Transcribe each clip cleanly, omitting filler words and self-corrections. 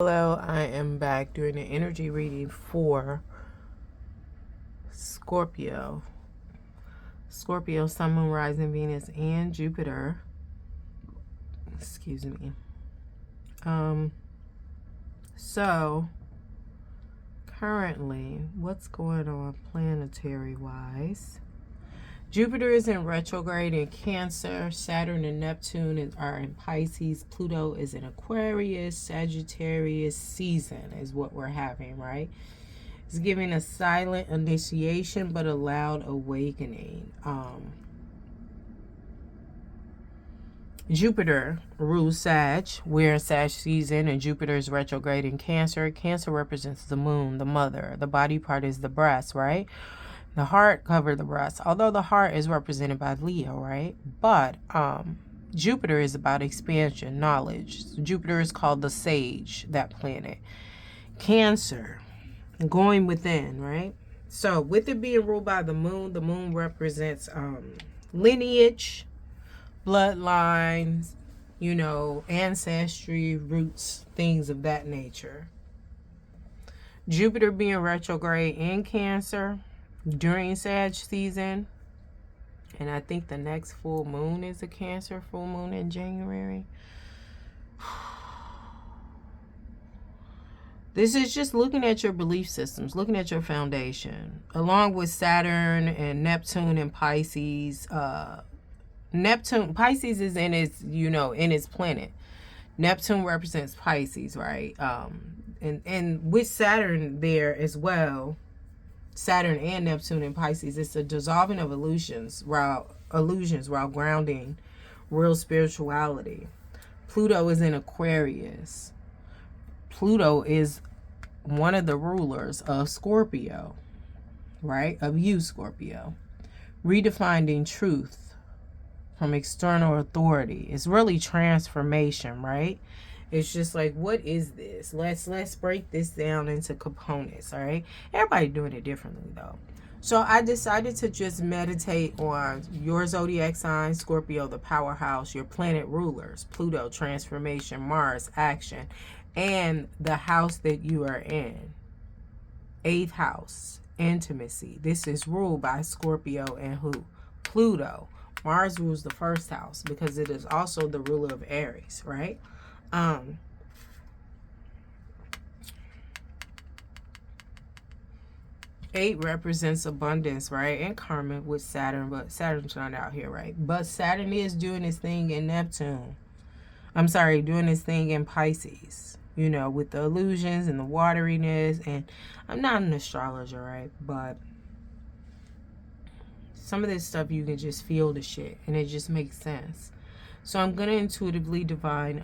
Hello, I am back doing an energy reading for Scorpio. Scorpio, Sun, Moon, Rising, Venus, and Jupiter. Excuse me. So currently, what's going on planetary wise? Jupiter is in retrograde in Cancer. Saturn and Neptune are in Pisces. Pluto is in Aquarius. Sagittarius season is what we're having, right? It's giving a silent initiation but a loud awakening. Jupiter rules Sag. We're in Sag season and Jupiter is retrograde in Cancer. Cancer represents the moon, the mother. The body part is the breast, right? The heart covers the breast, although the heart is represented by Leo, right? But Jupiter is about expansion, knowledge. Jupiter is called the sage, that planet. Cancer, going within, right? So with it being ruled by the moon represents lineage, bloodlines, ancestry, roots, things of that nature. Jupiter being retrograde in Cancer during Sag season, and I think the next full moon is a Cancer full moon in January. This is just looking at your belief systems, looking at your foundation, along with Saturn and Neptune and Pisces. Pisces is in its, in its planet. Neptune represents Pisces, right? And with Saturn there as well, Saturn and Neptune and Pisces, it's a dissolving of illusions while grounding real spirituality. Pluto is in Aquarius. Pluto is one of the rulers of Scorpio, right? Of you, Scorpio. Redefining truth from external authority. It's really transformation, right? It's just like, what is this? Let's break this down into components, all right? Everybody doing it differently, though. So I decided to just meditate on your zodiac sign, Scorpio, the powerhouse, your planet rulers, Pluto, transformation, Mars, action, and the house that you are in. 8th house, intimacy. This is ruled by Scorpio and who? Pluto. Mars rules the 1st house because it is also the ruler of Aries, right? 8 represents abundance, right? And karma with Saturn, but Saturn's not out here, right? But Saturn is doing his thing in Neptune. Doing his thing in Pisces, with the illusions and the wateriness. And I'm not an astrologer, right? But some of this stuff you can just feel the shit and it just makes sense. So I'm going to intuitively divine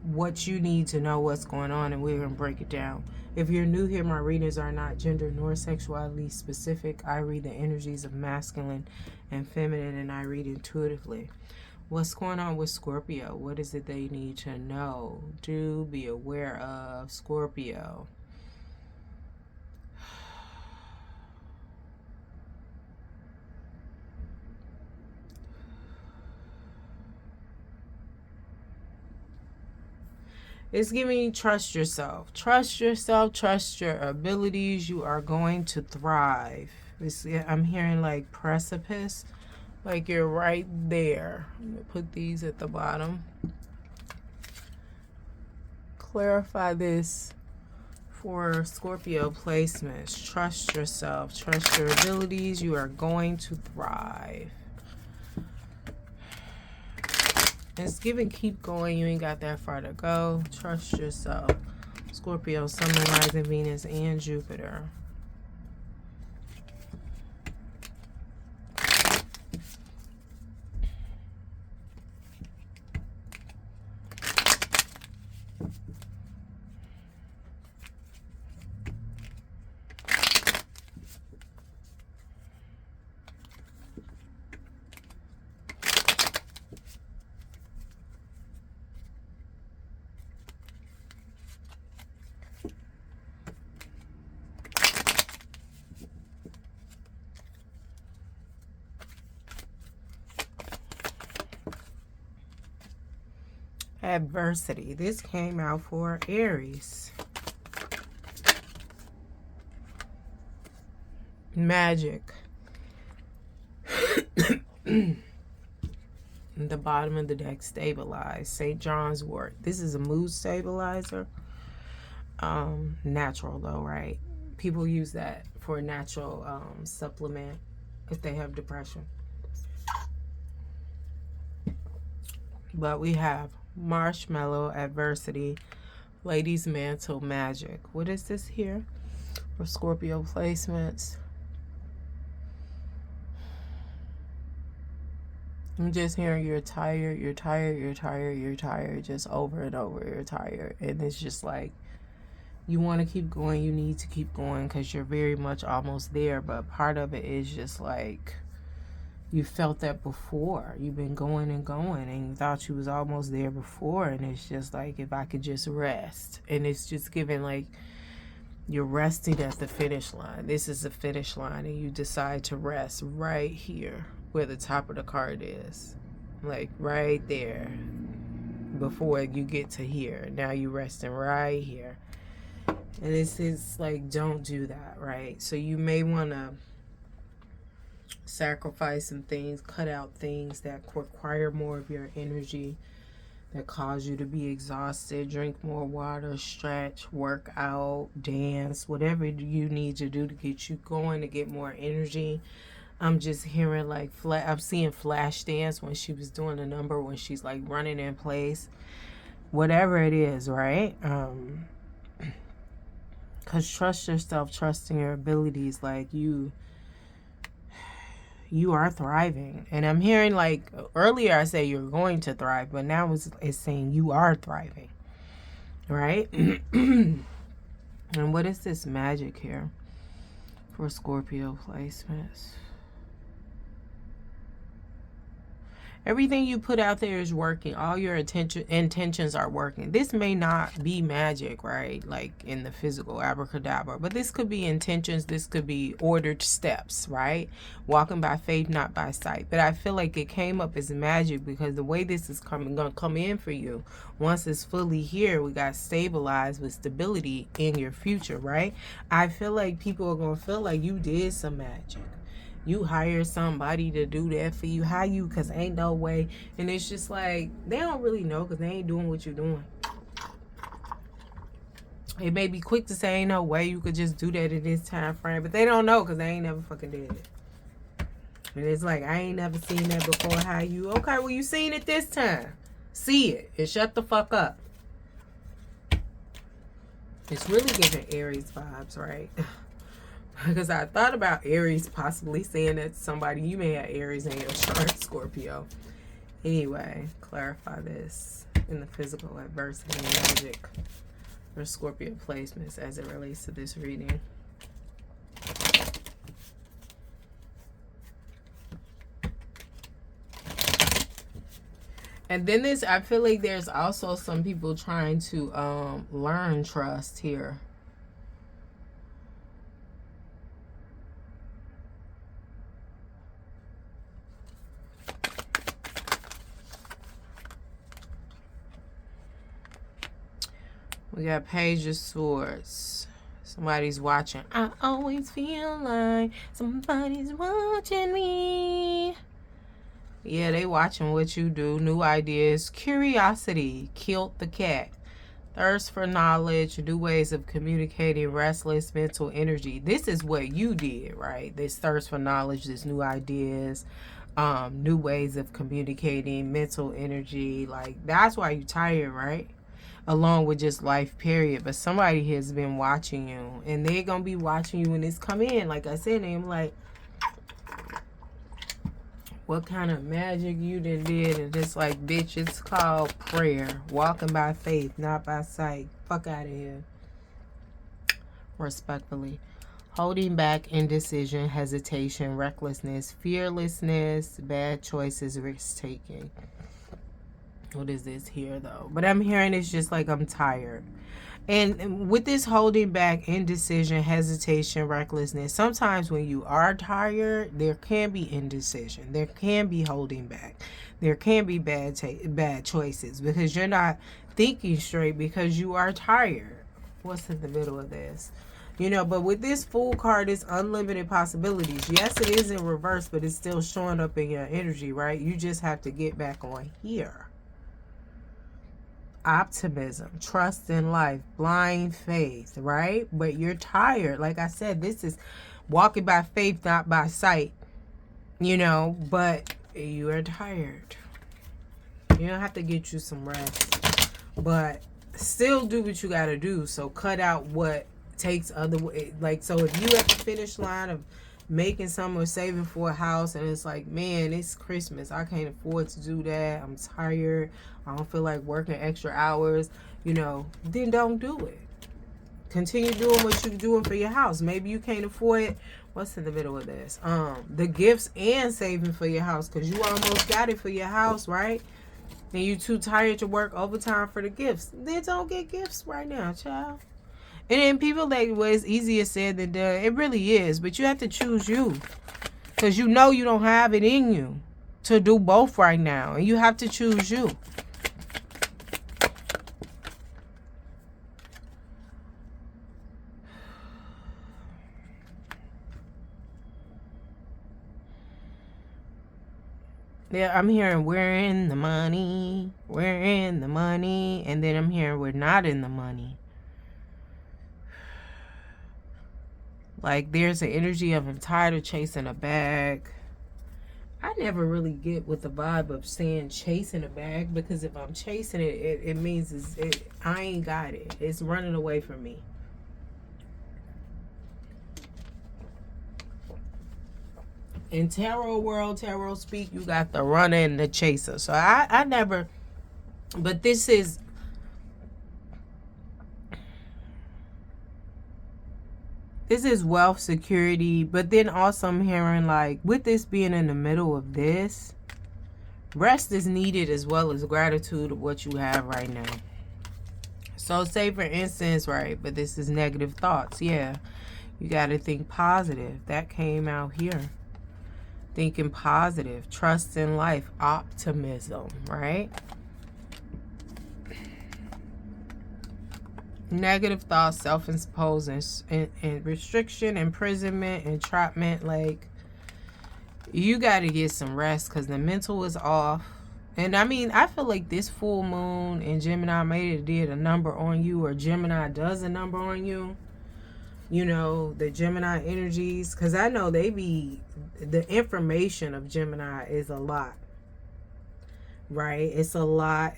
what you need to know what's going on, and we're going to break it down. If you're new here, my readings are not gender nor sexuality specific. I read the energies of masculine and feminine, and I read intuitively. What's going on with Scorpio? What is it they need to know? Do be aware of Scorpio. It's giving you trust yourself. Trust yourself. Trust your abilities. You are going to thrive. I'm hearing like precipice. Like you're right there. I'm going to put these at the bottom. Clarify this for Scorpio placements. Trust yourself. Trust your abilities. You are going to thrive. It's giving keep going. You ain't got that far to go. Trust yourself. Scorpio, Sun, Moon, Rising, Venus, and Jupiter. Adversity. This came out for Aries. Magic. The bottom of the deck, stabilize. St. John's wort. This is a mood stabilizer. Natural though, right? People use that for a natural supplement if they have depression. But we have marshmallow, adversity, ladies mantle, magic. What is this here for Scorpio placements? I'm just hearing you're tired, you're tired, you're tired, you're tired, just over and over, you're tired. And it's just like, you want to keep going, you need to keep going because you're very much almost there. But part of it is just like, you felt that before. You've been going and going and you thought you was almost there before. And it's just like, if I could just rest. And it's just giving like, you're resting at the finish line. This is the finish line and you decide to rest right here where the top of the card is. Like right there before you get to here. Now you're resting right here. And it's like, don't do that, right? So you may want to sacrifice some things, cut out things that require more of your energy, that cause you to be exhausted. Drink more water, stretch, work out, dance, whatever you need to do to get you going, to get more energy. I'm just hearing like, I'm seeing flash dance when she was doing the number, when she's like running in place. Whatever it is, right? Because trust yourself, trust in your abilities. Like you are thriving. And I'm hearing like, earlier I said you're going to thrive, but now it's saying you are thriving, right? And what is this magic here for Scorpio placements? Everything you put out there is working. All your intentions are working. This may not be magic, right? Like in the physical, abracadabra. But this could be intentions. This could be ordered steps, right? Walking by faith, not by sight. But I feel like it came up as magic because the way this is going to come in for you, once it's fully here, we got stabilized with stability in your future, right? I feel like people are going to feel like you did some magic. You hire somebody to do that for you. How you? Because ain't no way. And it's just like, they don't really know because they ain't doing what you're doing. It may be quick to say ain't no way you could just do that in this time frame. But they don't know because they ain't never fucking did it. And it's like, I ain't never seen that before. How you? Okay, well, you seen it this time. See it. And shut the fuck up. It's really giving Aries vibes, right? Because I thought about Aries possibly saying that to somebody. You may have Aries in your chart, Scorpio. Anyway, clarify this in the physical, adversity, and magic for Scorpio placements as it relates to this reading. And then I feel like there's also some people trying to learn trust here. We got Page of Swords. Somebody's watching. I always feel like somebody's watching me. Yeah, they watching what you do. New ideas. Curiosity. Killed the cat. Thirst for knowledge. New ways of communicating. Restless mental energy. This is what you did, right? This thirst for knowledge. This new ideas. New ways of communicating. Mental energy. Like, that's why you're tired, right? Along with just life, period. But somebody has been watching you. And they're going to be watching you when this come in. Like I said, they're like, what kind of magic you done did? And it's like, bitch, it's called prayer. Walking by faith, not by sight. Fuck out of here. Respectfully. Holding back, indecision, hesitation, recklessness, fearlessness, bad choices, risk taking. What is this here though? But I'm hearing it's just like, I'm tired. And with this holding back, indecision, hesitation, recklessness, sometimes when you are tired, there can be indecision. There can be holding back. There can be bad choices because you're not thinking straight because you are tired. What's in the middle of this? But with this Fool card, it's unlimited possibilities. Yes, it is in reverse, but it's still showing up in your energy, right? You just have to get back on here. Optimism, trust in life, blind faith, right? But you're tired. Like I said, this is walking by faith, not by sight, but you are tired. You don't have to get you some rest, but still do what you got to do. So cut out what takes other, so if you at the finish line of making some or saving for a house and it's like, man, it's Christmas, I can't afford to do that, I'm tired, I don't feel like working extra hours, then don't do it. Continue doing what you're doing for your house. Maybe you can't afford, what's in the middle of this, the gifts and saving for your house, because you almost got it for your house, right? And you too tired to work overtime for the gifts. Then don't get gifts right now, child. And then people like, well, it's easier said than done. It really is. But you have to choose you. Because you don't have it in you to do both right now. And you have to choose you. Yeah, I'm hearing we're in the money. We're in the money. And then I'm hearing we're not in the money. Like, there's an energy of I'm tired of chasing a bag. I never really get with the vibe of saying chasing a bag, because if I'm chasing it, it means I ain't got it. It's running away from me. In tarot world, tarot speak, you got the runner and the chaser. So I never, but this is, wealth, security, but then also I'm hearing, like, with this being in the middle of this, rest is needed as well as gratitude of what you have right now. So say for instance, right, but this is negative thoughts. Yeah, you got to think positive. That came out here. Thinking positive, trust in life, optimism, right? Negative thoughts, self-imposed and restriction, imprisonment, entrapment. Like, you got to get some rest because the mental is off. And I mean, I feel like this full moon in Gemini maybe did a number on you, or Gemini does a number on you. The Gemini energies, because I know the information of Gemini is a lot. Right? It's a lot.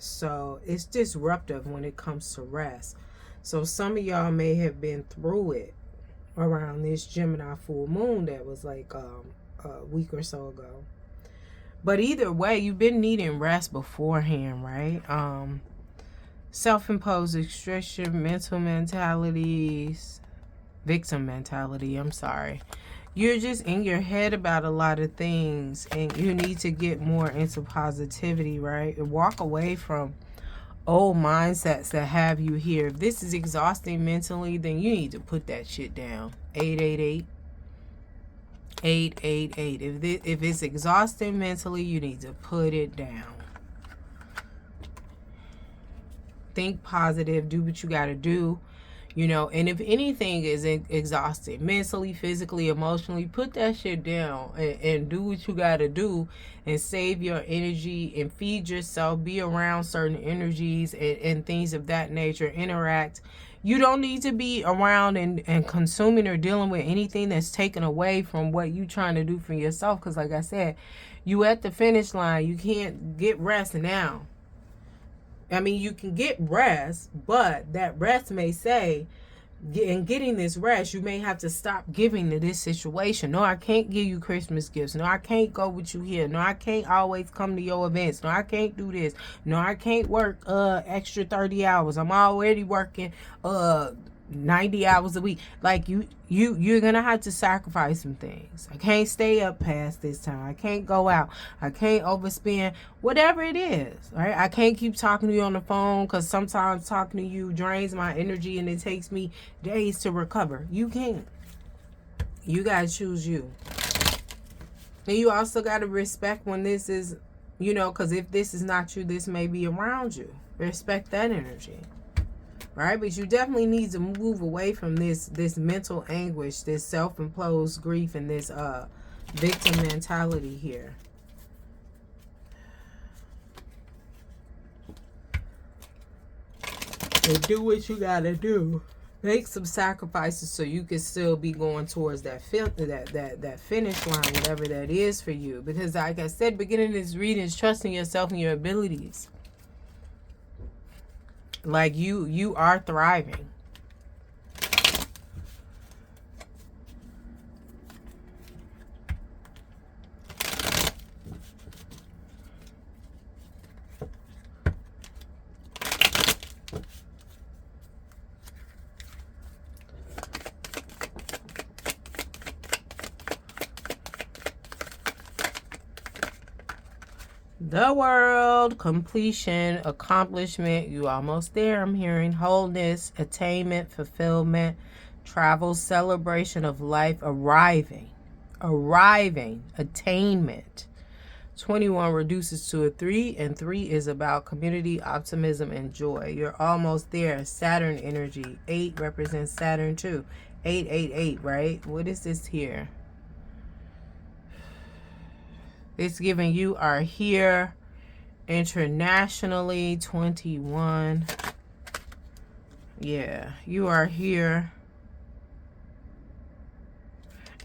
So it's disruptive when it comes to rest. So some of y'all may have been through it around this Gemini full moon that was like a week or so ago. But either way, you've been needing rest beforehand, right? Self-imposed restriction, mental mentalities, victim mentality, I'm sorry. You're just in your head about a lot of things, and you need to get more into positivity, right? And walk away from old mindsets that have you here. If this is exhausting mentally, then you need to put that shit down. 888. 888. If it's exhausting mentally, you need to put it down. Think positive. Do what you got to do. And if anything is exhausted, mentally, physically, emotionally, put that shit down and do what you got to do and save your energy and feed yourself. Be around certain energies and things of that nature. Interact. You don't need to be around and consuming or dealing with anything that's taken away from what you trying to do for yourself. Because like I said, you at the finish line. You can't get rest now. I mean, you can get rest, but that rest may say, in getting this rest, you may have to stop giving to this situation. No, I can't give you Christmas gifts. No, I can't go with you here. No, I can't always come to your events. No, I can't do this. No, I can't work extra 30 hours. I'm already working 90 hours a week. Like you're gonna have to sacrifice some things. I can't stay up past this time. I can't go out. I can't overspend. Whatever it is, right? I can't keep talking to you on the phone because sometimes talking to you drains my energy and it takes me days to recover. You can't. You gotta choose you. And you also gotta respect when this is, you know, because if this is not you, this may be around you. Respect that energy. Right? But you definitely need to move away from this mental anguish, this self-imposed grief, and this victim mentality here. And do what you gotta do. Make some sacrifices so you can still be going towards that finish line, whatever that is for you. Because like I said, beginning this reading is trusting yourself and your abilities. Like you are thriving. The world, completion, accomplishment, you almost there, I'm hearing. Wholeness, attainment, fulfillment, travel, celebration of life, arriving, attainment. 21 reduces to a 3, and 3 is about community, optimism, and joy. You're almost there. Saturn energy. 8 represents Saturn too. 888, right? What is this here? It's giving you are here internationally. 21. Yeah, you are here.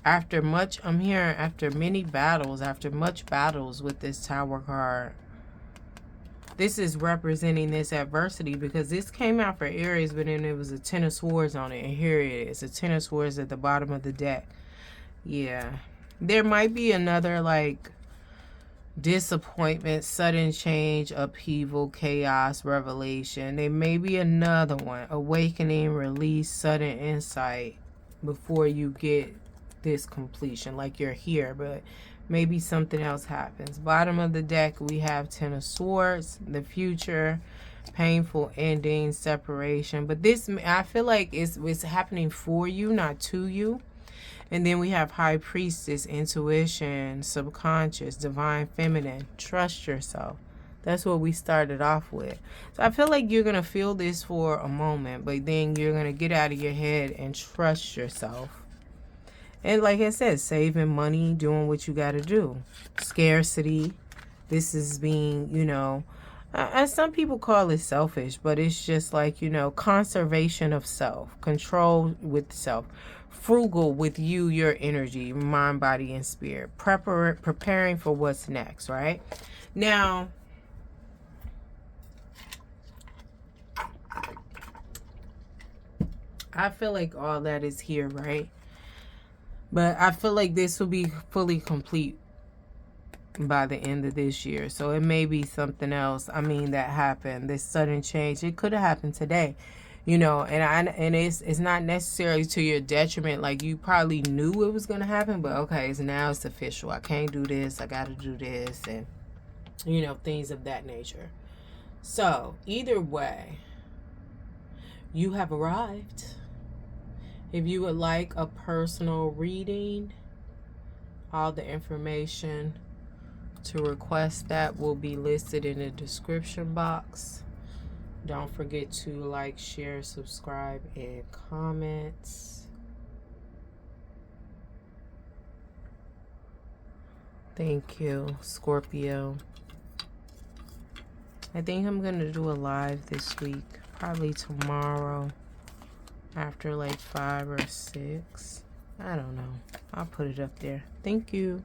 After much, I'm hearing after many battles, after much battles with this Tower card. This is representing this adversity because this came out for Aries, but then there was a Ten of Swords on it. And here it is, a Ten of Swords at the bottom of the deck. Yeah. There might be another, like, disappointment, sudden change, upheaval, chaos, revelation. There may be another one. Awakening, release, sudden insight before you get this completion. Like you're here, but maybe something else happens. Bottom of the deck, we have Ten of Swords, the future, painful ending, separation. But this, I feel like it's happening for you, not to you. And then we have High Priestess, intuition, subconscious, divine feminine. Trust yourself. That's what we started off with. So I feel like you're going to feel this for a moment, but then you're going to get out of your head and trust yourself. And like I said, saving money, doing what you got to do. Scarcity. This is being, you know, as some people call it selfish, but it's just like, you know, conservation of self, control with self. Frugal with you, your energy, mind, body, and spirit. Preparing for what's next, right? Now, I feel like all that is here, right? But I feel like this will be fully complete by the end of this year. So it may be something else, I mean, that happened. This sudden change. It could have happened today. You know, and it's not necessarily to your detriment. Like you probably knew it was gonna happen, but okay, so now it's official. I can't do this. I gotta do this, and you know, things of that nature. So either way, you have arrived. If you would like a personal reading, all the information to request that will be listed in the description box. Don't forget to like, share, subscribe, and comments. Thank you, Scorpio. I think I'm going to do a live this week. Probably tomorrow. After like 5 or 6. I don't know. I'll put it up there. Thank you.